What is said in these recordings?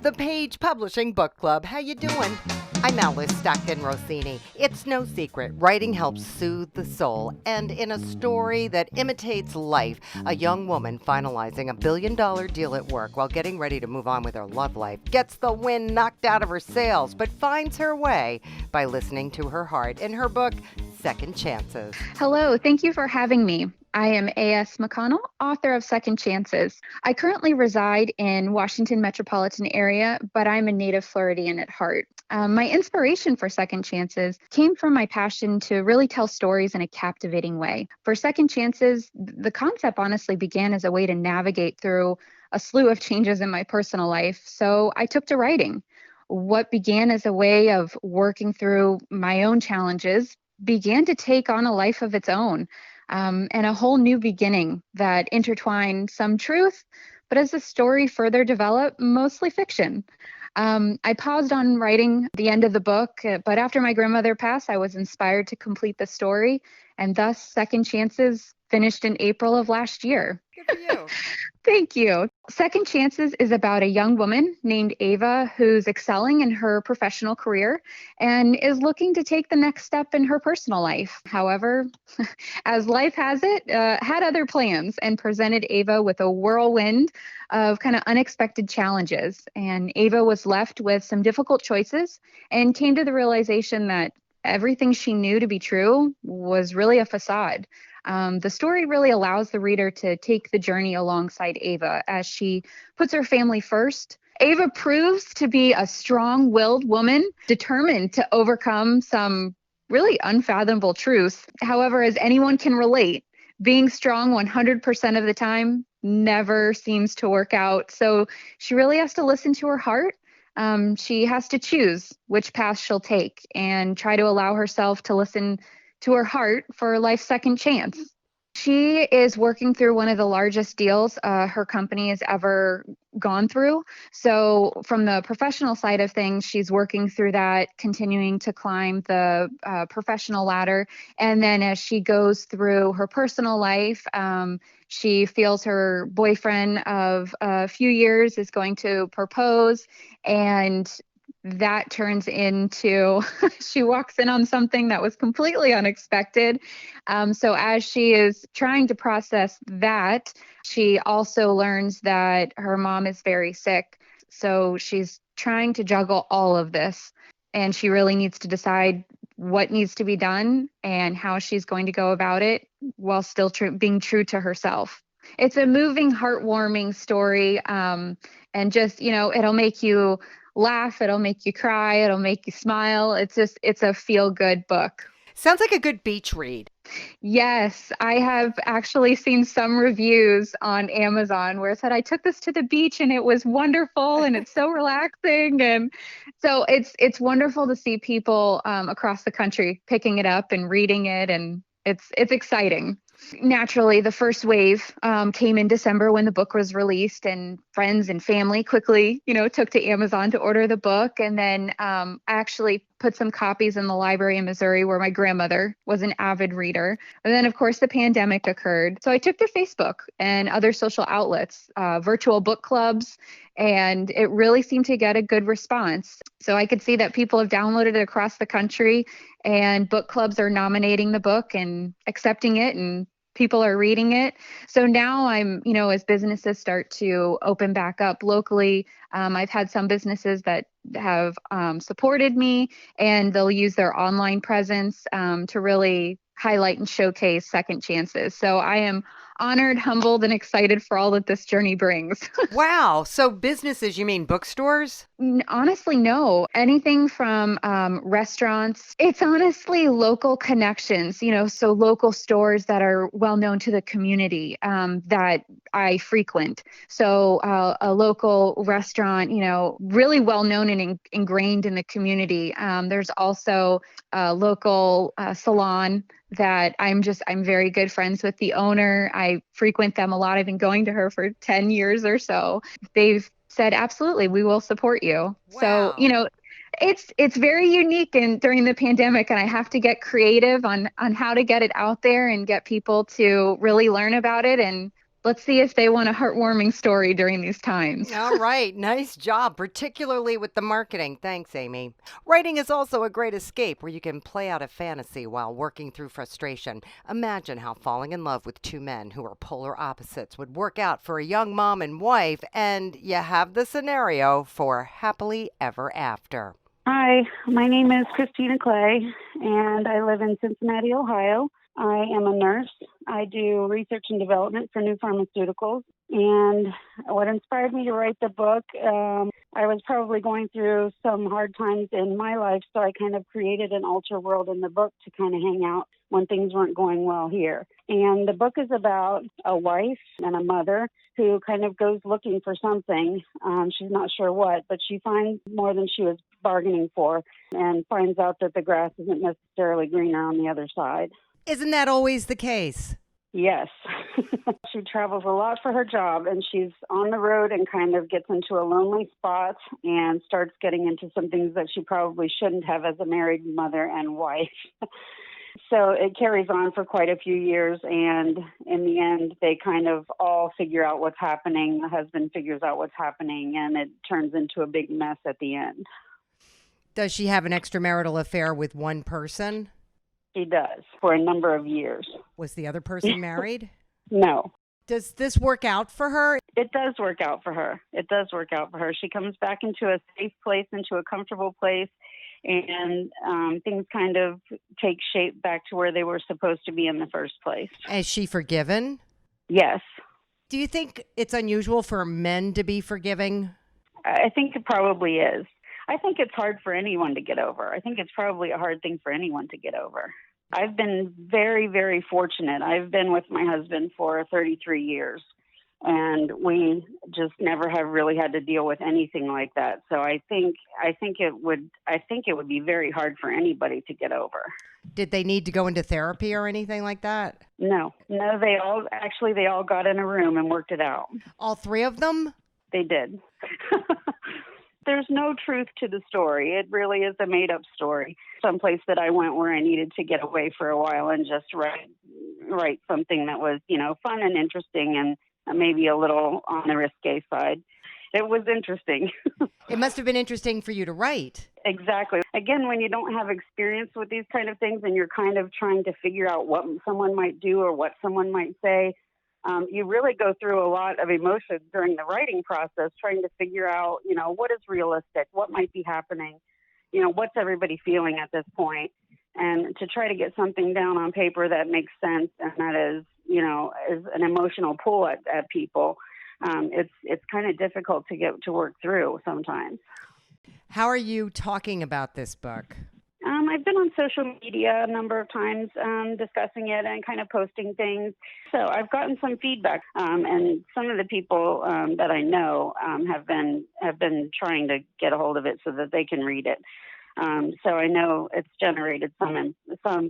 the Page Publishing Book Club. How you doing? I'm Alice Stockton Rossini. It's no secret, writing helps soothe the soul. And in a story that imitates life, a young woman finalizing a billion-dollar deal at work while getting ready to move on with her love life gets the wind knocked out of her sails, but finds her way by listening to her heart in her book, Second Chances. Hello, thank you for having me. I am A.S. McConnell, author of Second Chances. I currently reside in Washington metropolitan area, but I'm a native Floridian at heart. My inspiration for Second Chances came from my passion to really tell stories in a captivating way. For Second Chances, the concept honestly began as a way to navigate through a slew of changes in my personal life, so I took to writing. What began as a way of working through my own challenges began to take on a life of its own. And a whole new beginning that intertwined some truth, but as the story further developed, mostly fiction. I paused on writing the end of the book, but after my grandmother passed, I was inspired to complete the story, and thus Second Chances finished in April of last year. Good for you. Thank you. Second Chances is about a young woman named Ava who's excelling in her professional career and is looking to take the next step in her personal life. However, as life has it, had other plans and presented Ava with a whirlwind of kind of unexpected challenges. And Ava was left with some difficult choices and came to the realization that everything she knew to be true was really a facade. The story really allows the reader to take the journey alongside Ava as she puts her family first. Ava proves to be a strong-willed woman, determined to overcome some really unfathomable truths. However, as anyone can relate, being strong 100% of the time never seems to work out. So she really has to listen to her heart. She has to choose which path she'll take and try to allow herself to listen to her heart for life's second chance. She is working through one of the largest deals her company has ever gone through. So from the professional side of things, she's working through that, continuing to climb the professional ladder. And then as she goes through her personal life, she feels her boyfriend of a few years is going to propose, and that turns into she walks in on something that was completely unexpected. So as she is trying to process that, she also learns that her mom is very sick. So she's trying to juggle all of this, and she really needs to decide what needs to be done and how she's going to go about it while still being true to herself. It's a moving, heartwarming story, and just, it'll make you laugh, it'll make you cry, it'll make you smile. It's a feel-good book. Sounds like a good beach read. Yes, I have actually seen some reviews on Amazon where it said I took this to the beach and it was wonderful and it's so relaxing. And so it's wonderful to see people across the country picking it up and reading it, and it's exciting. Naturally, the first wave came in December when the book was released, and friends and family quickly, took to Amazon to order the book. And then I actually put some copies in the library in Missouri where my grandmother was an avid reader. And then, of course, the pandemic occurred. So I took to Facebook and other social outlets, virtual book clubs, and it really seemed to get a good response. So I could see that people have downloaded it across the country, and book clubs are nominating the book and accepting it, and people are reading it. So now I'm, as businesses start to open back up locally, I've had some businesses that have supported me, and they'll use their online presence to really highlight and showcase Second Chances. So I am honored, humbled, and excited for all that this journey brings. Wow. So businesses, you mean bookstores? Honestly, no. Anything from restaurants. It's honestly local connections, so local stores that are well known to the community that I frequent. So a local restaurant, really well known and ingrained in the community. There's also a local salon that I'm very good friends with the owner. I frequent them a lot. I've been going to her for 10 years or so. They've said, absolutely, we will support you. Wow. So, it's very unique and during the pandemic, and I have to get creative on how to get it out there and get people to really learn about it and Let's see if they want a heartwarming story during these times. All right, nice job, particularly with the marketing. Thanks, Amy. Writing is also a great escape where you can play out a fantasy while working through frustration. Imagine how falling in love with two men who are polar opposites would work out for a young mom and wife, and you have the scenario for happily ever after. Hi, my name is Christina Clay, and I live in Cincinnati, Ohio. I am a nurse. I do research and development for new pharmaceuticals. And what inspired me to write the book, I was probably going through some hard times in my life, so I kind of created an alter world in the book to kind of hang out when things weren't going well here. And the book is about a wife and a mother who kind of goes looking for something. She's not sure what, but she finds more than she was bargaining for and finds out that the grass isn't necessarily greener on the other side. Isn't that always the case? Yes. She travels a lot for her job, and she's on the road and kind of gets into a lonely spot and starts getting into some things that she probably shouldn't have as a married mother and wife. So it carries on for quite a few years, and in the end, they kind of all figure out what's happening. The husband figures out what's happening, and it turns into a big mess at the end. Does she have an extramarital affair with one person? She does, for a number of years. Was the other person married? No. Does this work out for her? It does work out for her. It does work out for her. She comes back into a safe place, into a comfortable place, and things kind of take shape back to where they were supposed to be in the first place. Is she forgiven? Yes. Do you think it's unusual for men to be forgiving? I think it probably is. I think it's hard for anyone to get over. I think it's probably a hard thing for anyone to get over. I've been very, very fortunate. I've been with my husband for 33 years, and we just never have really had to deal with anything like that. So I think it would be very hard for anybody to get over. Did they need to go into therapy or anything like that? No, they all got in a room and worked it out. All three of them? They did. There's no truth to the story. It really is a made-up story. Someplace that I went where I needed to get away for a while and just write something that was, fun and interesting and maybe a little on the risque side. It was interesting. It must have been interesting for you to write. Exactly. Again, when you don't have experience with these kind of things and you're kind of trying to figure out what someone might do or what someone might say, you really go through a lot of emotions during the writing process, trying to figure out, what is realistic, what might be happening, what's everybody feeling at this point, and to try to get something down on paper that makes sense and that is an emotional pull at people. It's kind of difficult to get to work through sometimes. How are you talking about this book? I've been on social media a number of times discussing it and kind of posting things. So I've gotten some feedback, and some of the people that I know have been trying to get a hold of it so that they can read it. So I know it's generated some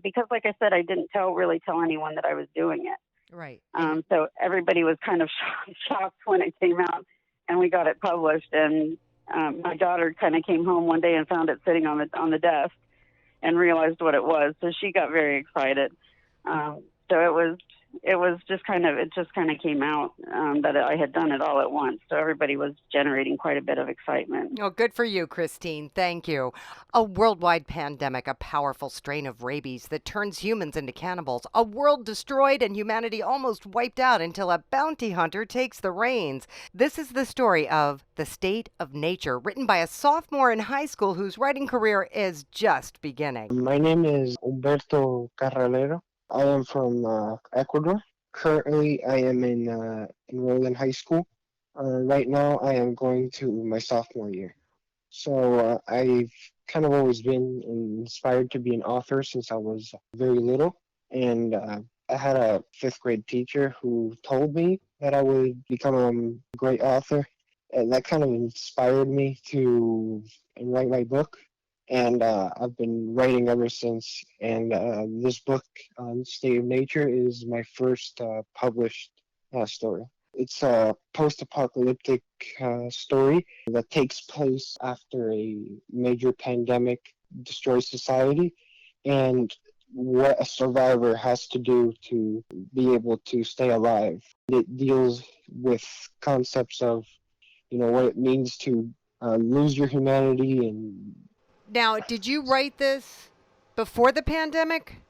because, like I said, I didn't really tell anyone that I was doing it. Right. So everybody was kind of shocked when it came out and we got it published. And my daughter kind of came home one day and found it sitting on the desk and realized what it was. So she got very excited. So it just kind of came out that I had done it all at once. So everybody was generating quite a bit of excitement. Oh, good for you, Christine. Thank you. A worldwide pandemic, a powerful strain of rabies that turns humans into cannibals, a world destroyed and humanity almost wiped out until a bounty hunter takes the reins. This is the story of The State of Nature, written by a sophomore in high school whose writing career is just beginning. My name is Humberto Carralero. I am from Ecuador. Currently, I am enrolled in high school. Right now, I am going to my sophomore year. So I've kind of always been inspired to be an author since I was very little. And I had a fifth grade teacher who told me that I would become a great author. And that kind of inspired me to write my book. And I've been writing ever since. And this book, State of Nature, is my first published story. It's a post-apocalyptic story that takes place after a major pandemic destroys society. And what a survivor has to do to be able to stay alive. It deals with concepts of, what it means to lose your humanity. And Now, did you write this before the pandemic?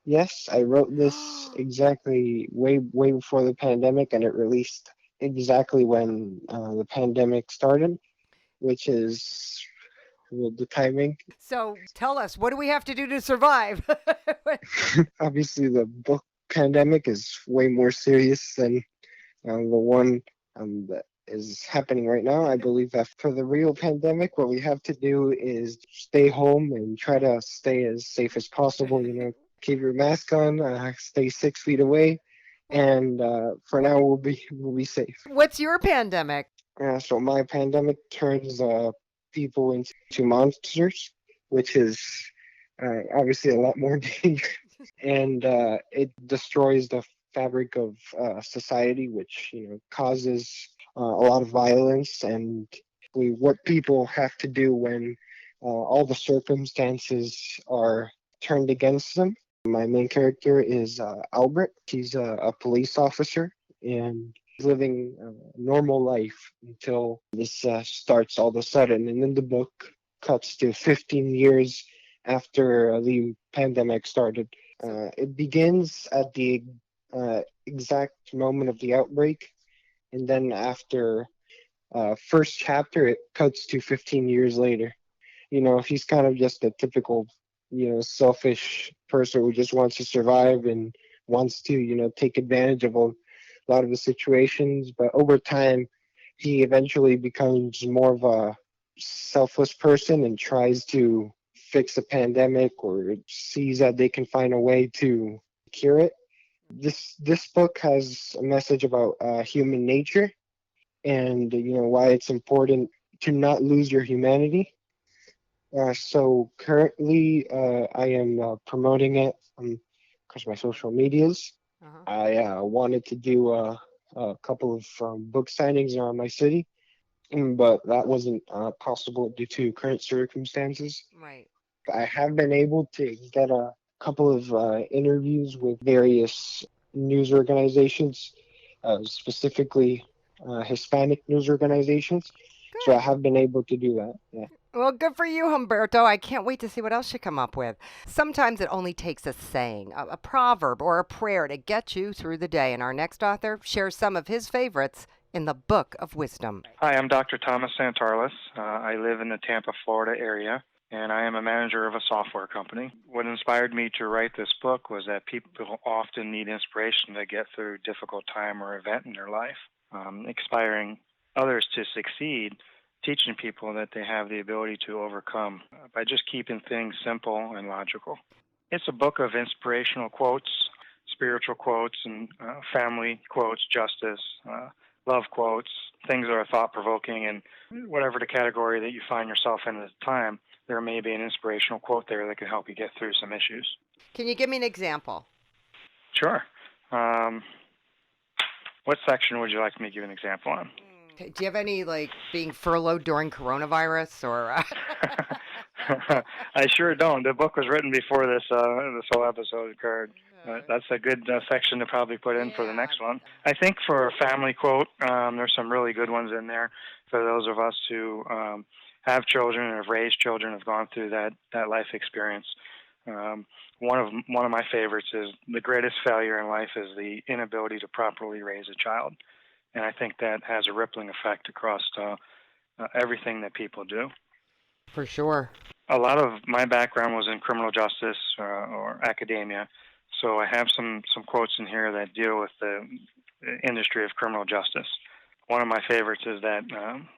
yes, I wrote this exactly way before the pandemic, and it released exactly when the pandemic started, which is, well, the timing. So tell us, what do we have to do to survive? Obviously, the book pandemic is way more serious than the one that is happening right now. I believe that for the real pandemic, what we have to do is stay home and try to stay as safe as possible. Keep your mask on, stay 6 feet away, and for now we'll be safe. What's your pandemic? So my pandemic turns people into monsters, which is obviously a lot more dangerous, and it destroys the fabric of society, which causes a lot of violence, and what people have to do when all the circumstances are turned against them. My main character is Albert. He's a police officer, and he's living a normal life until this starts all of a sudden. And then the book cuts to 15 years after the pandemic started. It begins at the exact moment of the outbreak, and then after first chapter, it cuts to 15 years later. He's kind of just a typical, selfish person who just wants to survive and wants to, take advantage of a lot of the situations. But over time, he eventually becomes more of a selfless person and tries to fix a pandemic or sees that they can find a way to cure it. This book has a message about human nature and why it's important to not lose your humanity. So currently, I am promoting it across my social medias. Uh-huh. I wanted to do a couple of book signings around my city, but that wasn't possible due to current circumstances. Right. I have been able to get a couple of interviews with various news organizations, specifically Hispanic news organizations. So I Good. have been able to do that. Yeah. Well, good for you, Humberto. I can't wait to see what else you come up with. Sometimes it only takes a saying, a proverb, or a prayer to get you through the day. And our next author shares some of his favorites in the Book of Wisdom. Hi, I'm Dr. Thomas Santarlis. I live in the Tampa, Florida area, and I am a manager of a software company. What inspired me to write this book was that people often need inspiration to get through a difficult time or event in their life. Inspiring others to succeed, teaching people that they have the ability to overcome by just keeping things simple and logical. It's a book of inspirational quotes, spiritual quotes, and family quotes, justice, love quotes, things that are thought-provoking, and whatever the category that you find yourself in at the time, there may be an inspirational quote there that can help you get through some issues. Can you give me an example? Sure. What section would you like me to give an example on? Okay, do you have any, like, being furloughed during coronavirus or... I sure don't. The book was written before this whole episode occurred. That's a good section to probably put in for the next one. I think for a family quote, there's some really good ones in there for those of us who have children and have raised children, have gone through that life experience. One of my favorites is the greatest failure in life is the inability to properly raise a child, and I think that has a rippling effect across everything that people do. For sure. A lot of my background was in criminal justice or academia, so I have some quotes in here that deal with the industry of criminal justice. One of my favorites is that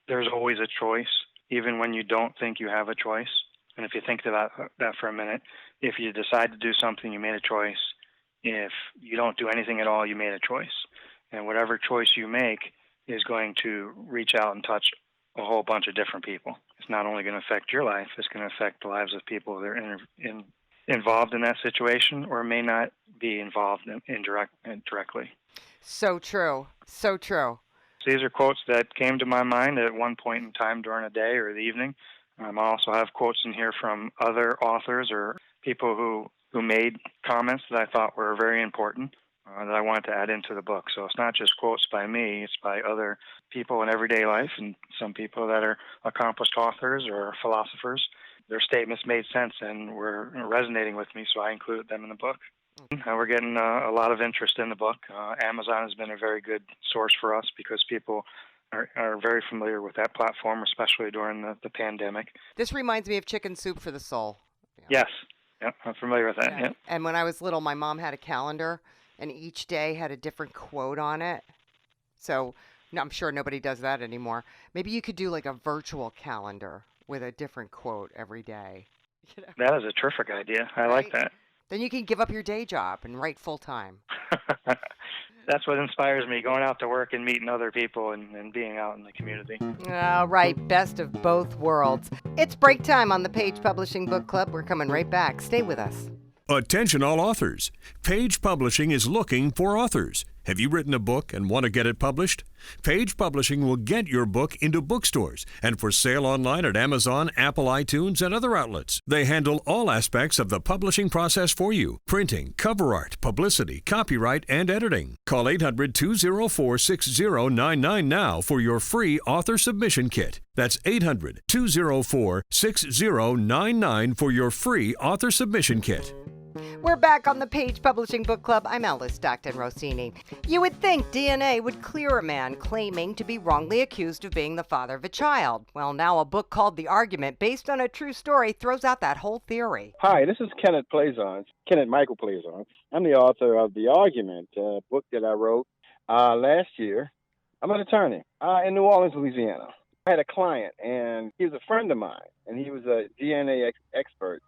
there's always a choice, even when you don't think you have a choice. And if you think about that for a minute, if you decide to do something, you made a choice. If you don't do anything at all, you made a choice. And whatever choice you make is going to reach out and touch a whole bunch of different people. It's not only going to affect your life, it's going to affect the lives of people that are involved in that situation or may not be involved directly. So true. So true. These are quotes that came to my mind at one point in time during the day or the evening. I also have quotes in here from other authors or people who who made comments that I thought were very important that I wanted to add into the book. So it's not just quotes by me, it's by other people in everyday life and some people that are accomplished authors or philosophers. Their statements made sense and were resonating with me, so I included them in the book. We're getting a lot of interest in the book. Amazon has been a very good source for us because people are very familiar with that platform, especially during the pandemic. This reminds me of Chicken Soup for the Soul. Yes. Yep, I'm familiar with that. Yep. And when I was little, my mom had a calendar, and each day had a different quote on it. So no, I'm sure nobody does that anymore. Maybe you could do like a virtual calendar with a different quote every day. You know? That is a terrific idea. I like that. Then you can give up your day job and write full time. That's what inspires me, going out to work and meeting other people and being out in the community. All right, best of both worlds. It's break time on the Page Publishing Book Club. We're coming right back. Stay with us. Attention all authors. Page Publishing is looking for authors. Have you written a book and want to get it published? Page Publishing will get your book into bookstores and for sale online at Amazon, Apple iTunes, and other outlets. They handle all aspects of the publishing process for you: printing, cover art, publicity, copyright, and editing. Call 800-204-6099 now for your free author submission kit. That's 800-204-6099 for your free author submission kit. We're back on the Page Publishing Book Club. I'm Alice Stockton Rossini. You would think DNA would clear a man claiming to be wrongly accused of being the father of a child. Well, now a book called The Argument, based on a true story, throws out that whole theory. Hi, this is Kenneth Michael Plazon. I'm the author of The Argument, a book that I wrote last year. I'm an attorney in New Orleans, Louisiana. I had a client, and he was a friend of mine, and he was a DNA expert.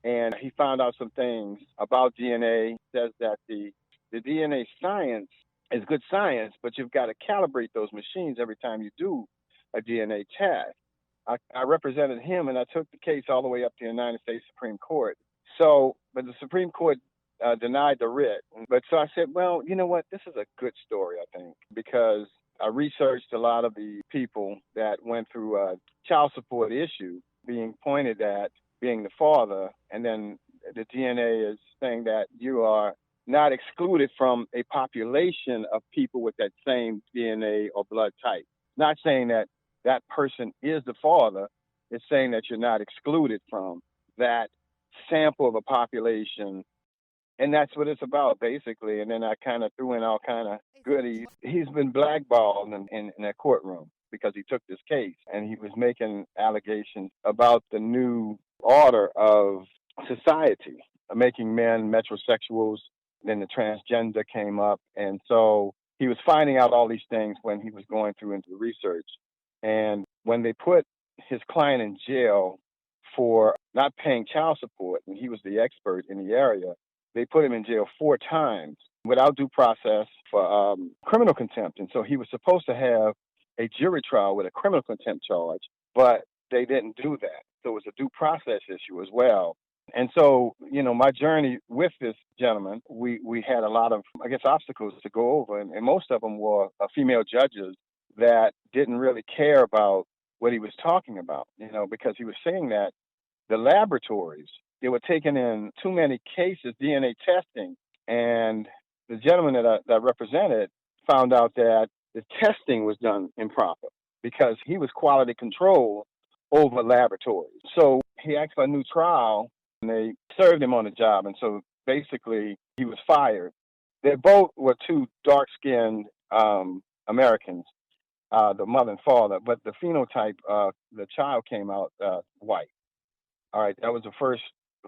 And he found out some things about DNA. Says that the DNA science is good science, but you've got to calibrate those machines every time you do a DNA test. I represented him, and I took the case all the way up to the United States Supreme Court. So, but the Supreme Court denied the writ. But so I said, well, you know what? This is a good story, I think, because I researched a lot of the people that went through a child support issue being pointed at being the father, and then the DNA is saying that you are not excluded from a population of people with that same DNA or blood type. Not saying that that person is the father, it's saying that you're not excluded from that sample of a population. And that's what it's about, basically. And then I kind of threw in all kind of goodies. He's been blackballed in a courtroom because he took this case, and he was making allegations about the new order of society, making men metrosexuals. Then the transgender came up. And so he was finding out all these things when he was going through into the research. And when they put his client in jail for not paying child support, and he was the expert in the area, they put him in jail 4 times without due process for criminal contempt. And so he was supposed to have a jury trial with a criminal contempt charge, but they didn't do that. So it was a due process issue as well. And so, you know, my journey with this gentleman, we had a lot of, I guess, obstacles to go over. And most of them were female judges that didn't really care about what he was talking about, you know, because he was saying that the laboratories, they were taking in too many cases, DNA testing. And the gentleman that I represented found out that the testing was done improper because he was quality control over laboratories. So he asked for a new trial, and they served him on the job. And so basically he was fired. They both were 2 dark-skinned Americans, the mother and father, but the phenotype, the child came out white. All right, that was the first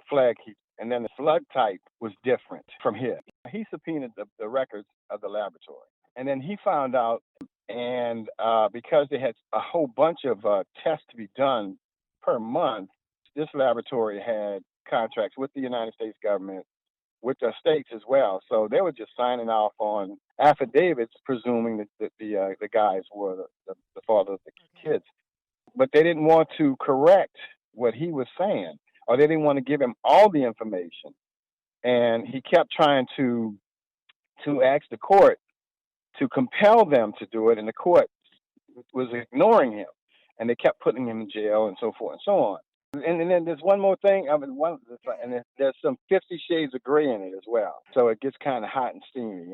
flag. And then the blood type was different from his. He subpoenaed the records of the laboratory. And then he found out, and because they had a whole bunch of tests to be done per month, this laboratory had contracts with the United States government, with the states as well. So they were just signing off on affidavits, presuming that the guys were the father of the kids. But they didn't want to correct what he was saying, or they didn't want to give him all the information. And he kept trying to ask the court to compel them to do it, and the court was ignoring him. And they kept putting him in jail and so forth and so on. And then there's one more thing. There's some 50 Shades of Grey in it as well. So it gets kind of hot and steamy.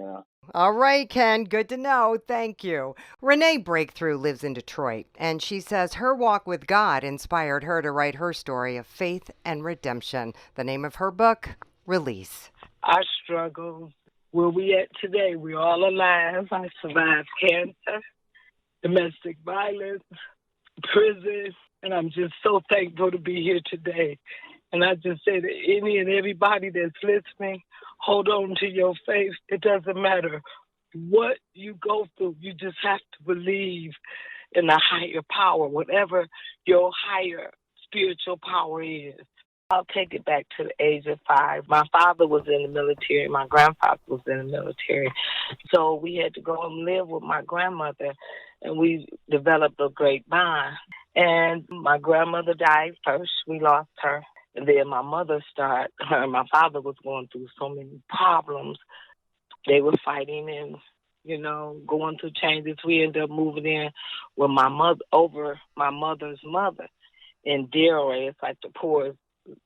All right, Ken, good to know. Thank you. Renee Breakthrough lives in Detroit, and she says her walk with God inspired her to write her story of faith and redemption. The name of her book, Release. I struggle. Where we at today? We're all alive. I survived cancer, domestic violence, prison, and I'm just so thankful to be here today. And I just say to any and everybody that's listening, hold on to your faith. It doesn't matter what you go through. You just have to believe in a higher power, whatever your higher spiritual power is. I'll take it back to the age of 5. My father was in the military. My grandfather was in the military. So we had to go and live with my grandmother, and we developed a great bond. And my grandmother died first. We lost her. And then my mother started, her and my father was going through so many problems. They were fighting and, going through changes. We ended up moving in with my mother, over my mother's mother in Delray. It's like the poorest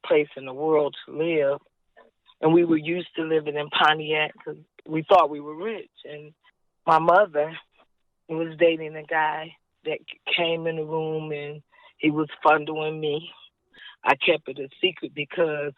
place in the world to live. And we were used to living in Pontiac because we thought we were rich. And my mother was dating a guy that came in the room, and he was fondling me. I kept it a secret because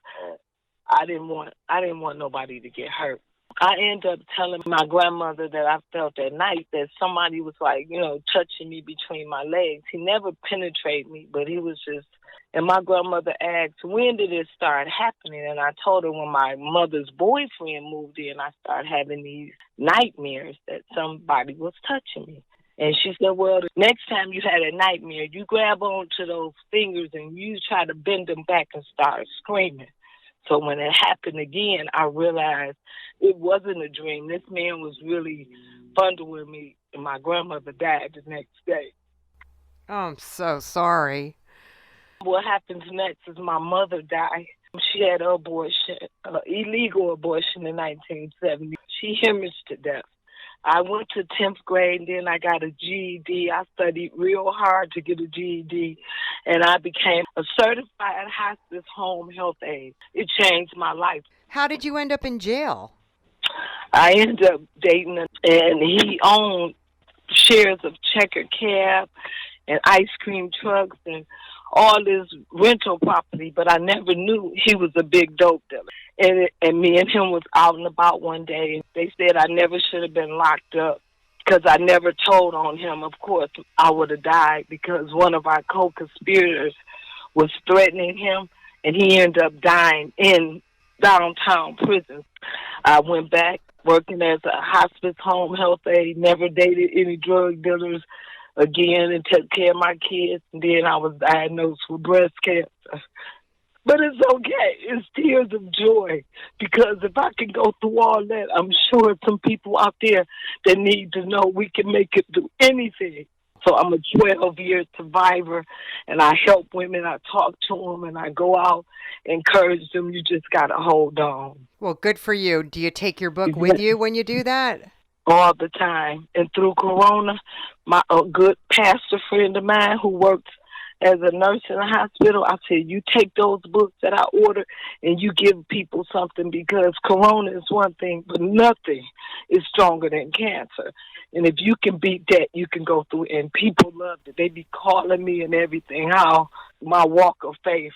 I didn't want nobody to get hurt. I ended up telling my grandmother that I felt that night that somebody was touching me between my legs. He never penetrated me, but he was just, and my grandmother asked, when did it start happening? And I told her when my mother's boyfriend moved in, I started having these nightmares that somebody was touching me. And she said, well, the next time you had a nightmare, you grab onto those fingers and you try to bend them back and start screaming. So when it happened again, I realized it wasn't a dream. This man was really fondling me, and my grandmother died the next day. Oh, I'm so sorry. What happens next is my mother died. She had an abortion, illegal abortion in 1970. She hemorrhaged to death. I went to 10th grade, and then I got a GED. I studied real hard to get a GED, and I became a certified hospice home health aide. It changed my life. How did you end up in jail? I ended up dating him, and he owned shares of Checkered Cab and ice cream trucks and all this rental property, but I never knew he was a big dope dealer. And me and him was out and about one day, and they said I never should have been locked up because I never told on him. Of course, I would have died because one of our co-conspirators was threatening him, and he ended up dying in downtown prison. I went back working as a hospice home health aide, never dated any drug dealers again, and took care of my kids. And then I was diagnosed with breast cancer. But it's okay. It's tears of joy, because if I can go through all that, I'm sure some people out there that need to know we can make it through anything. So I'm a 12-year survivor, and I help women. I talk to them, and I go out, encourage them. You just got to hold on. Well, good for you. Do you take your book with you when you do that? All the time. And through Corona, a good pastor friend of mine who works as a nurse in a hospital, I said, you take those books that I order and you give people something, because Corona is one thing, but nothing is stronger than cancer. And if you can beat that, you can go through it. And people loved it. They be calling me and everything, how my walk of faith.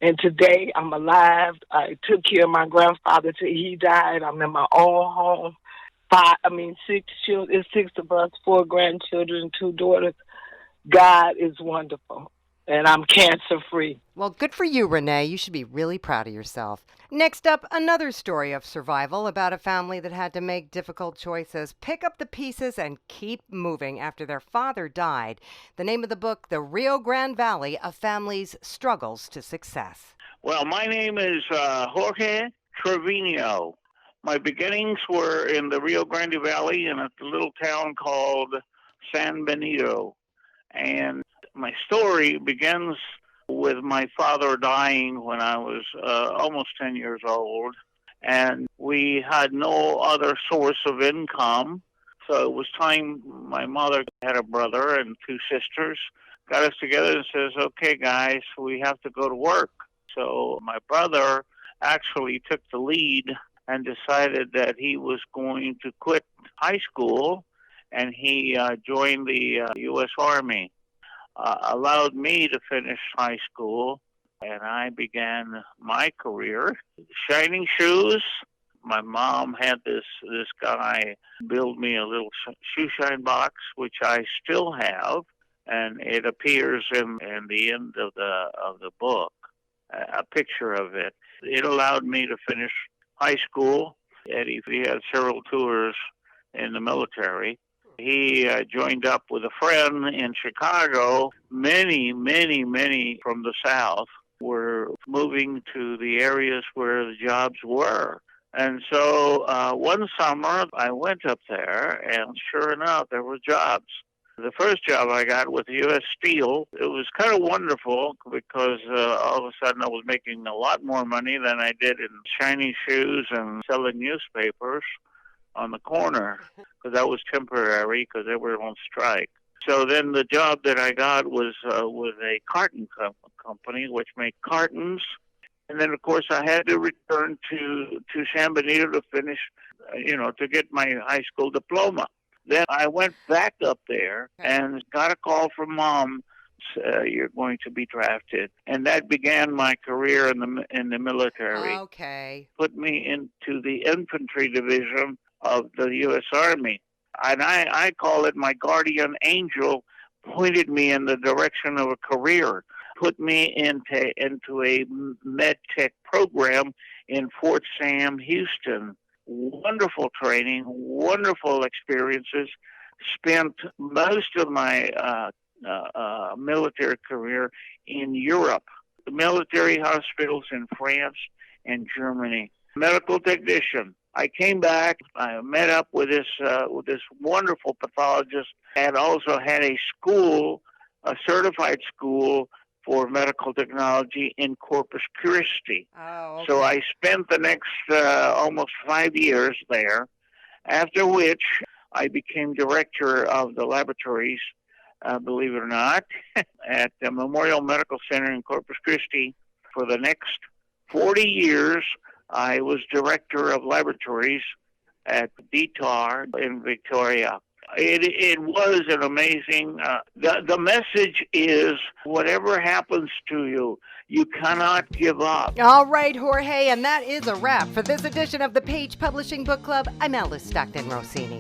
And today I'm alive. I took care of my grandfather till he died. I'm in my own home. 6 children, 6 of us, 4 grandchildren, 2 daughters. God is wonderful, and I'm cancer-free. Well, good for you, Renee. You should be really proud of yourself. Next up, another story of survival about a family that had to make difficult choices, pick up the pieces, and keep moving after their father died. The name of the book, The Rio Grande Valley, A Family's Struggles to Success. Well, my name is Jorge Trevino. My beginnings were in the Rio Grande Valley in a little town called San Benito. And my story begins with my father dying when I was almost 10 years old. And we had no other source of income. So it was time. My mother had a brother and 2 sisters. got us together and says, okay, guys, we have to go to work. So my brother actually took the lead and decided that he was going to quit high school, and he joined the U.S. Army. Allowed me to finish high school, and I began my career. Shining shoes. My mom had this guy build me a little shoe shine box, which I still have, and it appears in the end of the book, a picture of it. It allowed me to finish high school. Eddie, he had several tours in the military. He joined up with a friend in Chicago. Many from the South were moving to the areas where the jobs were. And so one summer I went up there, and sure enough, there were jobs. The first job I got with U.S. Steel, it was kind of wonderful because all of a sudden I was making a lot more money than I did in shiny shoes and selling newspapers on the corner, because that was temporary because they were on strike. So then the job that I got was with a carton company which made cartons. And then, of course, I had to return to San Benito to finish, to get my high school diploma. Then I went back up there and got a call from Mom. You're going to be drafted. And that began my career in the military. Okay. Put me into the infantry division of the U.S. Army. And I call it my guardian angel, pointed me in the direction of a career, put me into a med tech program in Fort Sam, Houston. Wonderful training, wonderful experiences. Spent most of my military career in Europe, the military hospitals in France and Germany. Medical technician. I came back. I met up with this wonderful pathologist, and also had a certified school for medical technology in Corpus Christi. Oh, okay. So I spent the next almost 5 years there, after which I became director of the laboratories, believe it or not, at the Memorial Medical Center in Corpus Christi. For the next 40 years, I was director of laboratories at DTAR in Victoria. It was an amazing, the message is, whatever happens to you, you cannot give up. All right, Jorge, and that is a wrap for this edition of the Page Publishing Book Club. I'm Alice Stockton Rossini.